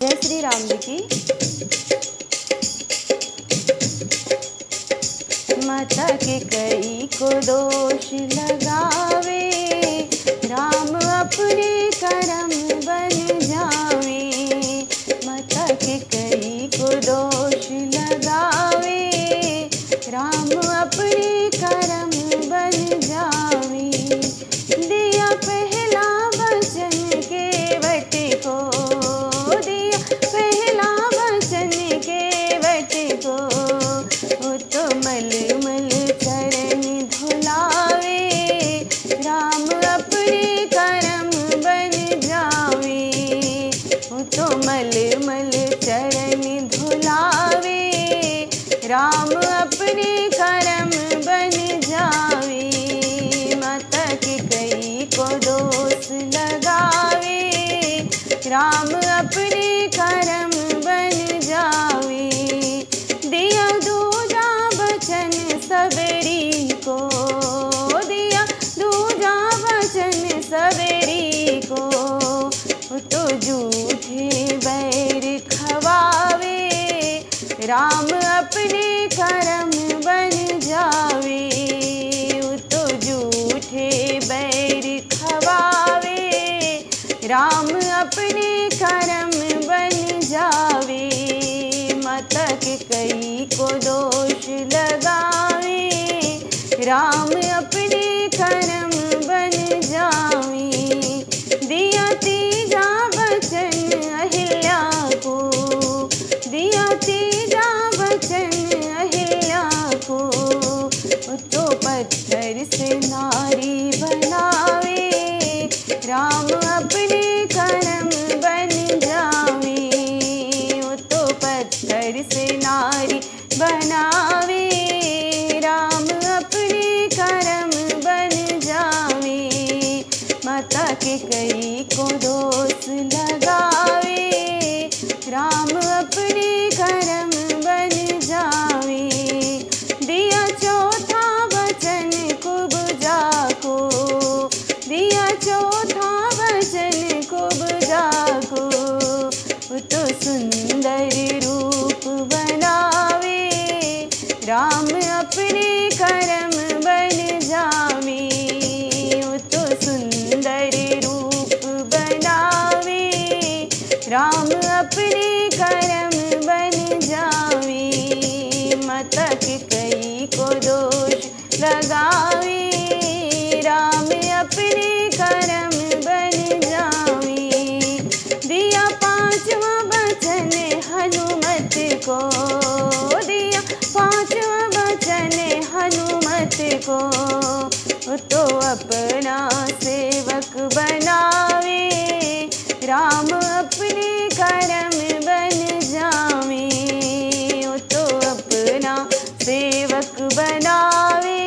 जय श्री राम जी की। माता के कई को दोष लगावे, राम अपने करम बन जावे। माता के कई को दोष लगावे, राम अपने करम बन जावे। दिया पहला वचन केवट को, दिया पहला वचन केवट को, वो तो मल मल चरण धुलावे, राम अपने करम बन जावे। वो तो मल मल चरण धुलावे, राम अपने करम बन जावे। माता के कई को दोष लगावे, राम अपने करम बन जावे। दिया दूजा वचन सबरी को, दिया दूजा वचन सबरी को, तो झूठे बैर खवावे, राम अपने करम बन जावे। तो झूठे बैर खवावे, राम अपने करम बन जावे। माता के कई को दोष लगावे, राम अपने करम बन जावे। दिया तीजा वचन अहिल्या को, दिया तीजा वचन अहिल्या को, तो पत्थर से नारी बनावे, राम अपने करम बन जावे। तो पत्थर से नारी बनावे, राम अपने करम बन जावे। माता के कई को दोष लगावे, राम अपने करम बन जावे। दिया चौथा वचन कुब्जा को, दिया चौथा वचन कुब्जा को, तो सुंदर रूप बनावे, राम अपने करम बन जावे। तो सुंदर रूप बनावे, राम अपने करम बन जावे। माता के कई को दोष लगावे, राम अपने करम बन जावे। दिया पांचवा वचन हनुमत को, दिया पांचवा वचन हनुमत को, तो अपना सेवक बनावे, राम अपने करम बन जावे। तो अपना सेवक बनावे,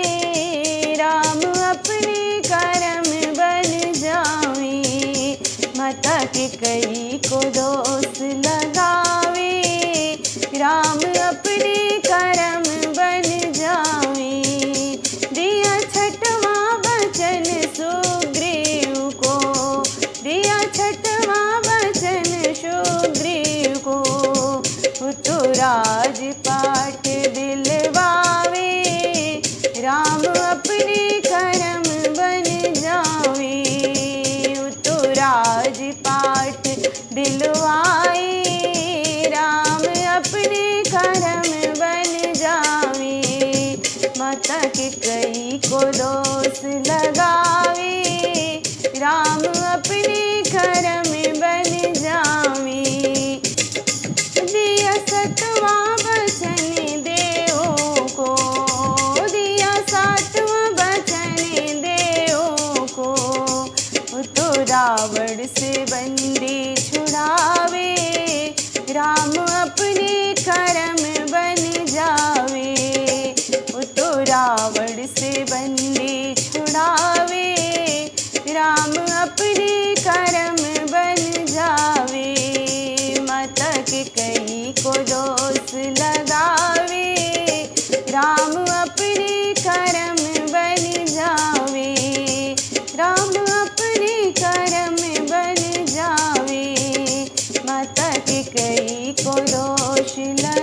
राम अपने करम बन जावे। माता के कई को दोष लगावे, राम अपने करम बन जावे। दिया छठवा वचन सुग्रीव को, दिया छठवा वचन सुग्रीव को, तो राजपाट दिलवावे, राम अपने करम बन जावे। तो राजपाट दिलवाए, राम अपने करम बन जावे। माता के कई को दोष लगावे, राम अपने करम बन जावे। दिया सतवा वचन देवों को, दिया सातवां वचन देवों को, तो रावण से बंदी छुड़ावे, राम अपने करम बन जावे। तो रावण से बंदी छुड़ावे, राम अपने करम बन जावे। माता के कई को दोष लगावे, राम अपने करम बन जावे। राम अपने करम बन जावे। माता के कैकेयी को दोष लगा।